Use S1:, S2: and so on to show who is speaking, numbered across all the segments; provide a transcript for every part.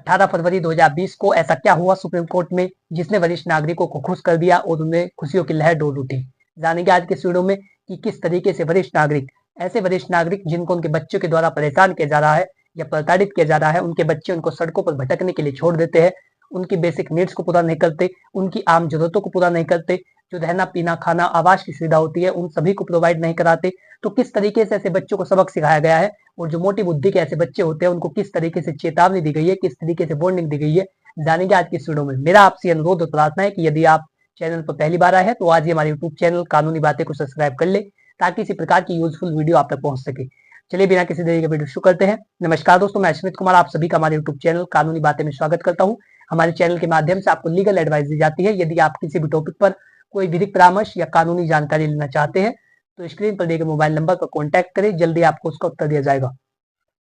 S1: 18 फरवरी 2020 को ऐसा क्या हुआ सुप्रीम कोर्ट में जिसने वरिष्ठ नागरिकों को खुश कर दिया और उनमें खुशियों की लहर डोल उठी। जानेंगे आज के इस वीडियो में कि किस तरीके से वरिष्ठ नागरिक, ऐसे वरिष्ठ नागरिक जिनको उनके बच्चों के द्वारा परेशान किया जा रहा है या प्रताड़ित किया जा रहा है, उनके बच्चे उनको सड़कों पर भटकने के लिए छोड़ देते हैं, उनकी बेसिक नीड्स को पूरा नहीं करते, उनकी आम जरूरतों को पूरा नहीं करते, जो रहना पीना खाना आवास की सुविधा होती है उन सभी को प्रोवाइड नहीं कराते। तो किस तरीके से ऐसे बच्चों को सबक सिखाया गया है और जो मोटी बुद्धि के ऐसे बच्चे होते हैं उनको किस तरीके से चेतावनी दी गई है, किस तरीके से वार्निंग दी गई है, जानेंगे आज की इस वीडियो में। मेरा आपसे अनुरोध और प्रार्थना है कि यदि आप चैनल पर पहली बार आए हैं तो आज ही हमारे यूट्यूब चैनल कानूनी बातें को सब्सक्राइब कर ले ताकि इसी प्रकार की यूजफुल वीडियो आप तक पहुंच सके। चलिए बिना किसी देरी के वीडियो शुरू करते हैं। नमस्कार दोस्तों, मैं अश्वित कुमार आप सभी का हमारे यूट्यूब चैनल कानूनी बातें में स्वागत करता हूं। हमारे चैनल के माध्यम से आपको लीगल एडवाइस दी जाती है। यदि आप किसी भी टॉपिक पर कोई विधिक परामर्श या कानूनी जानकारी लेना चाहते हैं तो स्क्रीन पर दिए गए मोबाइल नंबर पर कॉन्टैक्ट करें, जल्दी आपको उसका उत्तर दिया जाएगा।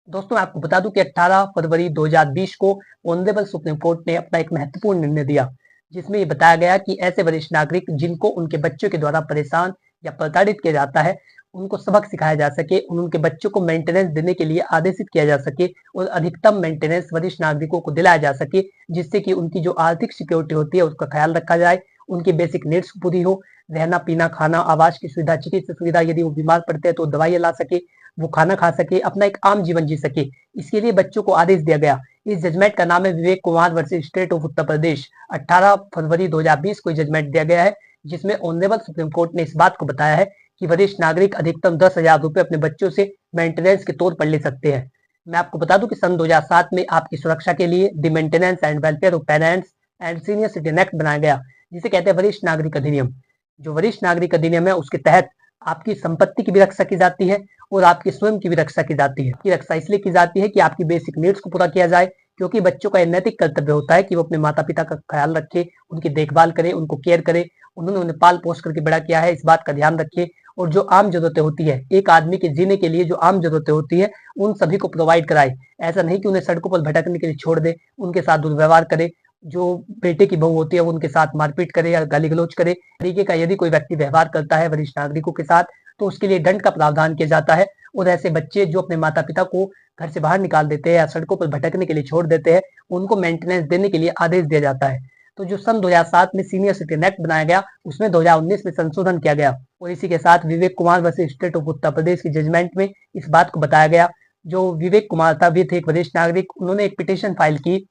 S1: दोस्तों मैं आपको बता दूं कि 18 फरवरी 2020 को ऑनरेबल सुप्रीम कोर्ट ने अपना एक महत्वपूर्ण निर्णय दिया जिसमें ये बताया गया कि ऐसे वरिष्ठ नागरिक जिनको उनके बच्चों के द्वारा परेशान या प्रताड़ित किया जाता है उनको सबक सिखाया जा सके, उनके बच्चों को मेंटेनेंस देने के लिए आदेशित किया जा सके और अधिकतम मेंटेनेंस वरिष्ठ नागरिकों को दिलाया जा सके, जिससे कि उनकी जो आर्थिक सिक्योरिटी होती है उसका ख्याल रखा जाए, उनकी बेसिक नीड्स पूरी हो, रहना पीना खाना आवास की सुविधा चिकित्सा सुविधा, यदि वो बीमार पड़ते हैं तो दवाइयाँ ला सके, वो खाना खा सके, अपना एक आम जीवन जी सके। इसके लिए बच्चों को आदेश दिया गया। इस जजमेंट का नाम है Vivek Kumar versus state of Uttar Pradesh. 18 फरवरी 2020 को जजमेंट दिया गया है जिसमें ऑनरेबल सुप्रीम कोर्ट ने इस बात को बताया है कि वरिष्ठ नागरिक अधिकतम 10,000 रुपए अपने बच्चों से मेंटेनेंस के तौर पर ले सकते हैं। मैं आपको बता दूं कि सन 2007 में आपकी सुरक्षा के लिए the maintenance and welfare of parents and senior citizen act बनाया गया, जिसे कहते हैं वरिष्ठ नागरिक अधिनियम। जो वरिष्ठ नागरिक अधिनियम है उसके तहत आपकी संपत्ति की भी रक्षा की जाती है और आपकी स्वयं की भी रक्षा की जाती है। की रक्षा इसलिए की जाती है कि आपकी बेसिक नीड्स को पूरा किया जाए, क्योंकि बच्चों का नैतिक कर्तव्य होता है कि वो अपने माता पिता का ख्याल रखे, उनकी देखभाल करे, उनको केयर करे, उन्होंने उन्हें पाल पोष करके बड़ा किया है, इस बात का ध्यान रखे और जो आम जरूरतें होती है एक आदमी के जीने के लिए, जो आम जरूरतें होती है उन सभी को प्रोवाइड कराए। ऐसा नहीं कि उन्हें सड़कों पर भटकने के लिए छोड़ दे, उनके साथ दुर्व्यवहार करे, जो बेटे की बहू होती है वो उनके साथ मारपीट करे या गाली गलौज करे। तरीके का यदि कोई व्यक्ति व्यवहार करता है वरिष्ठ नागरिकों के साथ तो उसके लिए दंड का प्रावधान किया जाता है। और ऐसे बच्चे जो अपने माता पिता को घर से बाहर निकाल देते हैं या सड़कों पर भटकने के लिए छोड़ देते हैं उनको मेंटेनेंस देने के लिए आदेश दिया जाता है। तो जो सन 2007 में सीनियर सिटीजन एक्ट बनाया गया उसमें 2019 में संशोधन किया गया और इसी के साथ Vivek Kumar versus state of Uttar Pradesh की जजमेंट में इस बात को बताया गया। जो विवेक कुमार था, वे थे एक वरिष्ठ नागरिक, उन्होंने एक पिटीशन फाइल की।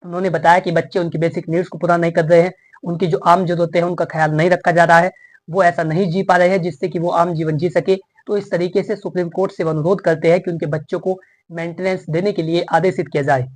S1: उन्होंने बताया कि बच्चे उनकी बेसिक नीड्स को पूरा नहीं कर रहे हैं, उनकी जो आम जरूरतें हैं उनका ख्याल नहीं रखा जा रहा है, वो ऐसा नहीं जी पा रहे हैं जिससे कि वो आम जीवन जी सके। तो इस तरीके से सुप्रीम कोर्ट से अनुरोध करते हैं कि उनके बच्चों को मेंटेनेंस देने के लिए आदेशित किया जाए।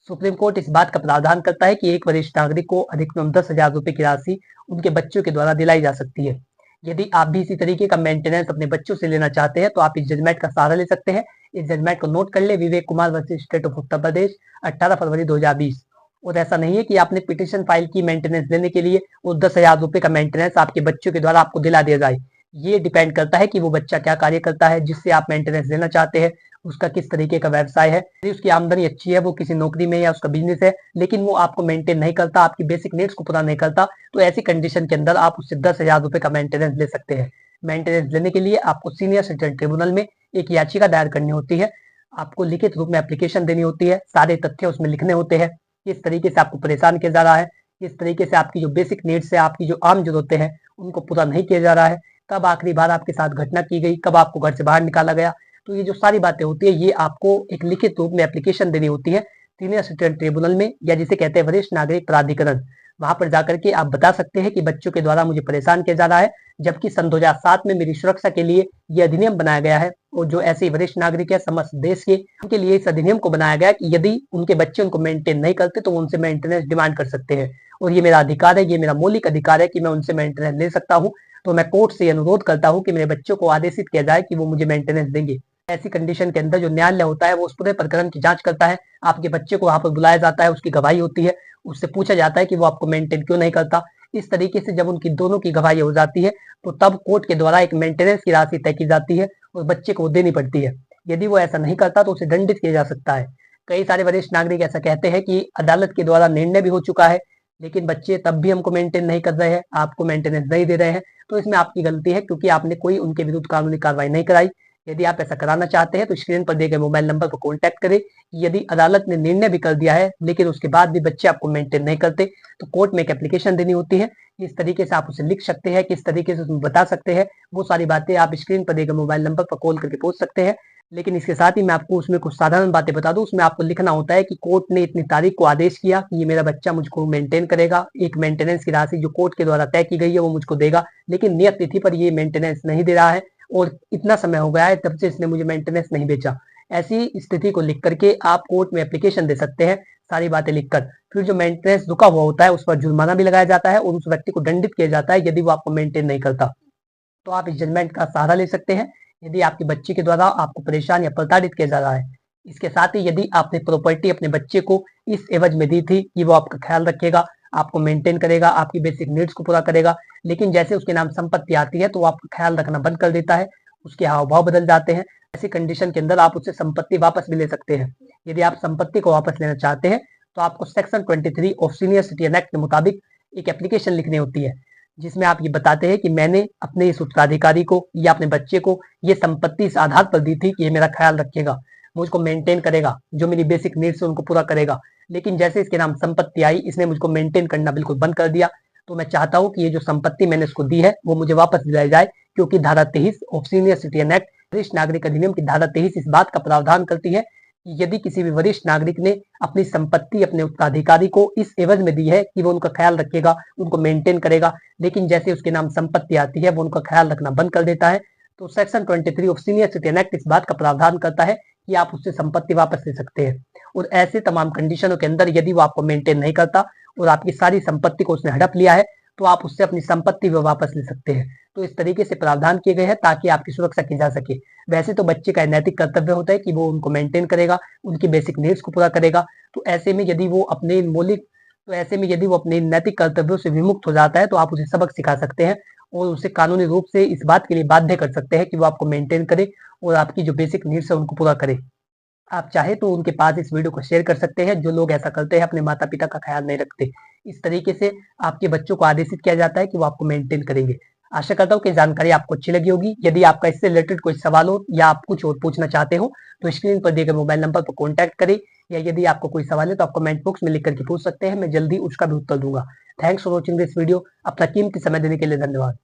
S1: सुप्रीम कोर्ट इस बात का प्रावधान करता है कि एक वरिष्ठ नागरिक को अधिकतम 10,000 रुपए की राशि उनके बच्चों के द्वारा दिलाई जा सकती है। यदि आप भी इसी तरीके का मेंटेनेंस अपने बच्चों से लेना चाहते हैं तो आप इस जजमेंट का सहारा ले सकते हैं। इस जजमेंट को नोट कर ले, Vivek Kumar versus state of Uttar Pradesh, 18 फरवरी 2020। और ऐसा नहीं है कि आपने पिटीशन फाइल की मेंटेनेंस देने के लिए वो 10,000 रुपए का मेंटेनेंस आपके बच्चों के द्वारा आपको दिला दिया जाए। ये डिपेंड करता है कि वो बच्चा क्या कार्य करता है जिससे आप मेंटेनेंस देना चाहते हैं, उसका किस तरीके का व्यवसाय है, यदि उसकी आमदनी अच्छी है, वो किसी नौकरी में या उसका बिजनेस है, लेकिन वो आपको मेंटेन नहीं करता, आपकी बेसिक नीड्स को पूरा नहीं करता, तो ऐसी कंडीशन के अंदर आप उससे 10,000 रुपए का मेंटेनेंस ले सकते हैं। मेंटेनेंस लेने के लिए आपको सीनियर सिटीजन ट्रिब्यूनल में एक याचिका दायर करनी होती है, आपको लिखित रूप में एप्लीकेशन देनी होती है, सारे तथ्य उसमें लिखने होते हैं, किस तरीके से आपको परेशान किया जा रहा है, किस तरीके से आपकी जो बेसिक नीड्स है, आपकी जो आम जरूरतें हैं उनको पूरा नहीं किया जा रहा है, कब आखिरी बार आपके साथ घटना की गई, कब आपको घर से बाहर निकाला गया। तो ये जो सारी बातें होती है ये आपको एक लिखित रूप में एप्लीकेशन देनी होती है सीनियर सिटीजन ट्रिब्यूनल में, या जिसे कहते हैं वरिष्ठ नागरिक प्राधिकरण। वहां पर जाकर के आप बता सकते हैं कि बच्चों के द्वारा मुझे परेशान किया जा रहा है, जबकि सन 2007 में मेरी सुरक्षा के लिए यह अधिनियम बनाया गया है और जो ऐसे वरिष्ठ नागरिक है समस्त देश के, उनके लिए इस अधिनियम को बनाया गया कि यदि उनके बच्चे उनको मेंटेन नहीं करते तो वो उनसे मेंटेनेंस डिमांड कर सकते हैं और ये मेरा अधिकार है, ये मेरा मौलिक अधिकार है कि मैं उनसे मेंटेनेंस ले सकता हूँ। तो मैं कोर्ट से अनुरोध करता हूँ कि मेरे बच्चों को आदेशित किया जाए कि वो मुझे मेंटेनेंस देंगे। ऐसी कंडीशन के अंदर जो न्यायालय होता है वो उस पूरे प्रकरण की जांच करता है, आपके बच्चे को वहां पर बुलाया जाता है, उसकी गवाही होती है, उससे पूछा जाता है कि वो आपको मेंटेन क्यों नहीं करता। इस तरीके से जब उनकी दोनों की गवाही हो जाती है तो तब कोर्ट के द्वारा एक मेंटेनेंस की राशि तय की जाती है और बच्चे को देनी पड़ती है। यदि वो ऐसा नहीं करता तो उसे दंडित किया जा सकता है। कई सारे वरिष्ठ नागरिक ऐसा कहते हैं कि अदालत के द्वारा निर्णय भी हो चुका है लेकिन बच्चे तब भी हमको मेंटेन नहीं कर रहे हैं, आपको मेंटेनेंस नहीं दे रहे हैं। तो इसमें आपकी गलती है क्योंकि आपने कोई उनके विरुद्ध कानूनी कार्रवाई नहीं कराई। यदि आप ऐसा कराना चाहते हैं तो स्क्रीन पर दिए गए मोबाइल नंबर पर कॉन्टैक्ट करें। यदि अदालत ने निर्णय भी कर दिया है लेकिन उसके बाद भी बच्चे आपको मेंटेन नहीं करते तो कोर्ट में एक एप्लीकेशन देनी होती है। इस तरीके से आप उसे लिख सकते हैं, किस तरीके से उसमें बता सकते हैं, वो सारी बातें आप स्क्रीन पर दिए गए मोबाइल नंबर पर कॉल करके पूछ सकते हैं। लेकिन इसके साथ ही मैं आपको उसमें कुछ साधारण बातें बता दूं। उसमें आपको लिखना होता है कि कोर्ट ने इतनी तारीख को आदेश किया कि ये मेरा बच्चा मुझको मेंटेन करेगा, एक मेंटेनेंस की राशि जो कोर्ट के द्वारा तय की गई है वो मुझको देगा, लेकिन नियत तिथि पर ये मेंटेनेंस नहीं दे रहा है और इतना समय हो गया है तब से इसने मुझे मेंटेनेंस नहीं बेचा। ऐसी स्थिति को लिख करके आप कोर्ट में एप्लीकेशन दे सकते हैं, सारी बातें लिखकर। फिर जो मेंटेनेंस रुका हुआ होता है उस पर जुर्माना भी लगाया जाता है और उस व्यक्ति को दंडित किया जाता है यदि वो आपको मेंटेन नहीं करता। तो आप इस जजमेंट का सहारा ले सकते हैं यदि आपके बच्चे के द्वारा आपको परेशान या प्रताड़ित किया जा रहा है। इसके साथ ही यदि आपने प्रॉपर्टी अपने बच्चे को इस एवज में दी थी कि वो आपका ख्याल रखेगा, आपको मेंटेन करेगा, आपकी बेसिक नीड्स को पूरा करेगा, लेकिन जैसे उसके नाम संपत्ति आती है तो वो आपका ख्याल रखना बंद कर देता है, उसके हाव भाव बदल जाते हैं। ऐसी कंडीशन के अंदर आप उससे संपत्ति वापस भी ले सकते हैं। यदि आप संपत्ति को वापस लेना चाहते हैं तो आपको section 23 of senior citizen act के मुताबिक एक एप्लीकेशन लिखनी होती है जिसमें आप ये बताते हैं कि मैंने अपने इस उत्तराधिकारी को या अपने बच्चे को ये संपत्ति इस आधार पर दी थी कि ये मेरा ख्याल रखेगा, मुझको मेंटेन करेगा, जो मेरी बेसिक नीड्स है उनको पूरा करेगा, लेकिन जैसे इसके नाम संपत्ति आई इसने मुझको मेंटेन करना बिल्कुल बंद कर दिया। तो मैं चाहता हूँ कि ये जो संपत्ति मैंने इसको दी है वो मुझे वापस दिलाई जाए, क्योंकि धारा 23 ऑफ सीनियर सिटीजन एक्ट, वरिष्ठ नागरिक अधिनियम की धारा 23 इस बात का प्रावधान करती है कि यदि किसी भी वरिष्ठ नागरिक ने अपनी संपत्ति अपने उत्तराधिकारी को इस एवज में दी है कि वो उनका ख्याल रखेगा, उनको मेंटेन करेगा, लेकिन जैसे उसके नाम संपत्ति आती है वो उनका ख्याल रखना बंद कर देता है, तो section 23 of senior citizen act इस बात का प्रावधान करता है कि आप उससे संपत्ति वापस ले सकते हैं। और ऐसे तमाम कंडीशनों के अंदर यदि वो आपको मेंटेन नहीं करता और आपकी सारी संपत्ति को उसने हड़प लिया है तो आप उससे अपनी संपत्ति भी वापस ले सकते हैं। तो इस तरीके से प्रावधान किए गए हैं ताकि आपकी सुरक्षा की जा सके। वैसे तो बच्चे का नैतिक कर्तव्य होता है कि वो उनको मेंटेन करेगा, उनकी बेसिक नीड्स को पूरा करेगा। तो ऐसे में यदि वो अपने नैतिक कर्तव्यों से विमुक्त हो जाता है तो आप उसे सबक सिखा सकते हैं और उसे कानूनी रूप से इस बात के लिए बाध्य कर सकते हैं कि वो आपको मेंटेन करे और आपकी जो बेसिक नीड्स है उनको पूरा करे। आप चाहे तो उनके पास इस वीडियो को शेयर कर सकते हैं। जो लोग ऐसा करते हैं अपने माता पिता का ख्याल नहीं रखते, इस तरीके से आपके बच्चों को आदेशित किया जाता है कि वो आपको मेंटेन करेंगे। आशा करता हूँ कि जानकारी आपको अच्छी लगी होगी। यदि आपका इससे रिलेटेड कोई सवाल हो या आप कुछ और पूछना चाहते हो तो स्क्रीन पर दिए गए मोबाइल नंबर पर कॉन्टैक्ट करें, या यदि आपको कोई सवाल है तो आप कमेंट बॉक्स में लिख करके पूछ सकते हैं, मैं जल्दी उसका भी उत्तर दूंगा। Thanks for watching this video. अपना कीमती समय देने के लिए धन्यवाद।